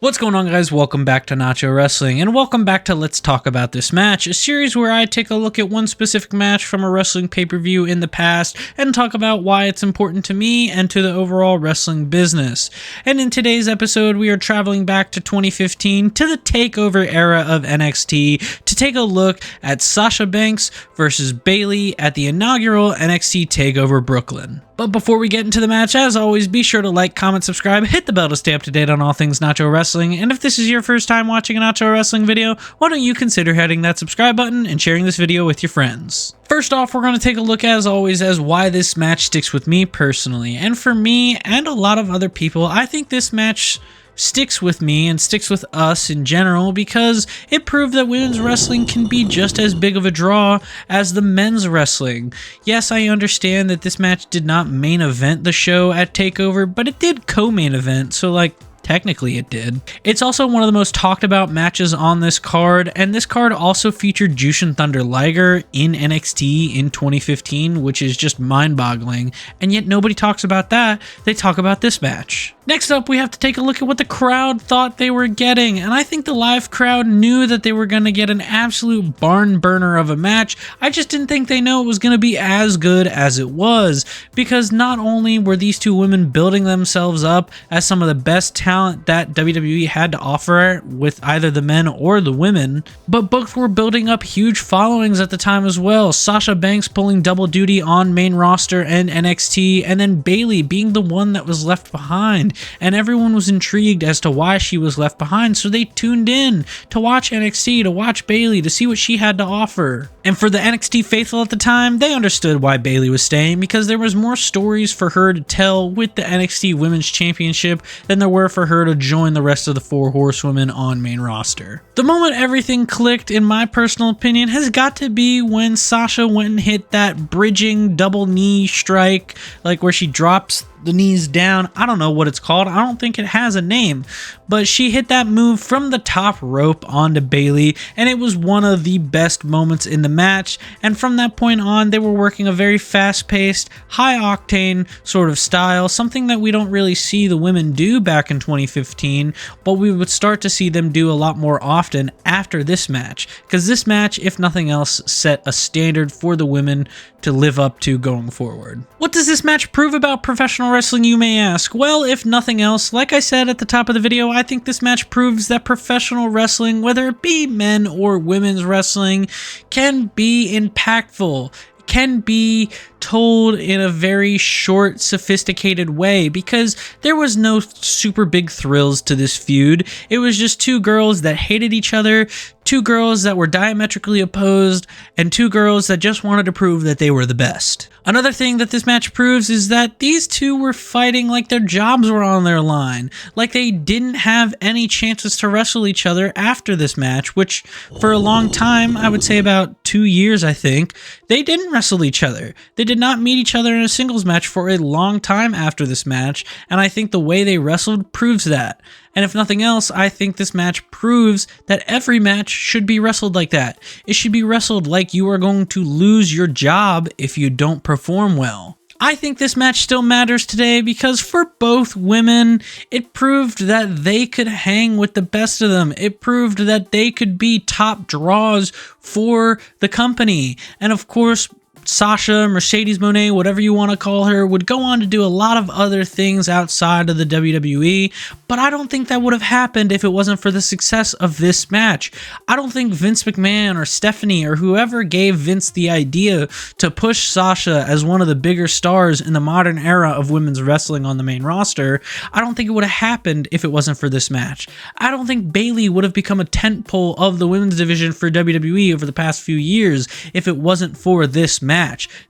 What's going on, guys? Welcome back to Nacho Wrestling, and welcome back to Let's Talk About This Match, a series where I take a look at one specific match from a wrestling pay-per-view in the past and talk about why it's important to me and to the overall wrestling business. And in today's episode, we are traveling back to 2015 to the takeover era of NXT to take a look at Sasha Banks versus Bayley at the inaugural NXT Takeover Brooklyn. But before we get into the match, as always, be sure to like, comment, subscribe, hit the bell to stay up to date on all things Nacho Wrestling, and if this is your first time watching a Nacho Wrestling video, why don't you consider hitting that subscribe button and sharing this video with your friends. First off, we're going to take a look, as always, as why this match sticks with me personally. And for me, and a lot of other people, I think this match sticks with me and sticks with us in general because it proved that women's wrestling can be just as big of a draw as the men's wrestling. Yes, I understand that this match did not main event the show at TakeOver, but it did co-main event, so technically it did. It's also one of the most talked about matches on this card, and this card also featured Jushin Thunder Liger in NXT in 2015, which is just mind-boggling, and yet nobody talks about that. They talk about this match. Next up, we have to take a look at what the crowd thought they were getting, and I think the live crowd knew that they were going to get an absolute barn burner of a match. I just didn't think they know it was going to be as good as it was, because not only were these two women building themselves up as some of the best talent that WWE had to offer with either the men or the women, but both were building up huge followings at the time as well. Sasha Banks pulling double duty on main roster and NXT, and then Bayley being the one that was left behind. And everyone was intrigued as to why she was left behind, so they tuned in to watch NXT, to watch Bayley, to see what she had to offer. And for the NXT faithful at the time, they understood why Bayley was staying, because there was more stories for her to tell with the NXT Women's Championship than there were for her to join the rest of the four horsewomen on main roster. The moment everything clicked, in my personal opinion, has got to be when Sasha went and hit that bridging double knee strike, where she drops the knees down. I don't know what it's called. I don't think it has a name, but she hit that move from the top rope onto Bayley, and it was one of the best moments in the match. And from that point on, they were working a very fast-paced, high-octane sort of style, something that we don't really see the women do back in 2015, but we would start to see them do a lot more often after this match, because this match, if nothing else, set a standard for the women to live up to going forward. What does this match prove about professional wrestling, you may ask? Well, if nothing else, like I said at the top of the video, I think this match proves that professional wrestling, whether it be men or women's wrestling, can be impactful, can be told in a very short, sophisticated way, because there was no super big thrills to this feud. It was just two girls that hated each other, two girls that were diametrically opposed, and two girls that just wanted to prove that they were the best. Another thing that this match proves is that these two were fighting like their jobs were on their line, like they didn't have any chances to wrestle each other after this match, which for a long time, I would say about 2 years, I think, they didn't wrestle each other. They did not meet each other in a singles match for a long time after this match, and I think the way they wrestled proves that. And if nothing else, I think this match proves that every match should be wrestled like that. It should be wrestled like you are going to lose your job if you don't perform well. I think this match still matters today because for both women, it proved that they could hang with the best of them. It proved that they could be top draws for the company. And of course, Sasha, Mercedes Moné, whatever you want to call her, would go on to do a lot of other things outside of the WWE, but I don't think that would have happened if it wasn't for the success of this match. I don't think Vince McMahon or Stephanie or whoever gave Vince the idea to push Sasha as one of the bigger stars in the modern era of women's wrestling on the main roster, I don't think it would have happened if it wasn't for this match. I don't think Bayley would have become a tentpole of the women's division for WWE over the past few years if it wasn't for this match.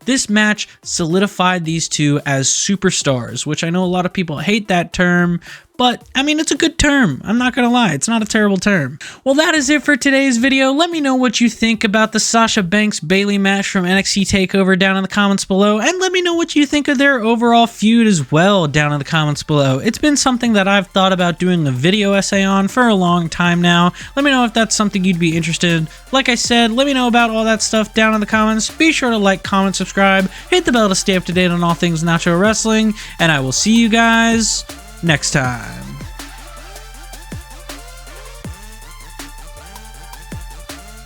This match solidified these two as superstars, which I know a lot of people hate that term, but I mean, it's a good term. I'm not gonna lie, it's not a terrible term. Well, that is it for today's video. Let me know what you think about the Sasha Banks Bayley match from NXT TakeOver down in the comments below, and let me know what you think of their overall feud as well down in the comments below. It's been something that I've thought about doing a video essay on for a long time now. Let me know if that's something you'd be interested in. Like I said, let me know about all that stuff down in the comments. Be sure to like, comment, subscribe, hit the bell to stay up to date on all things Nacho Wrestling, and I will see you guys next time.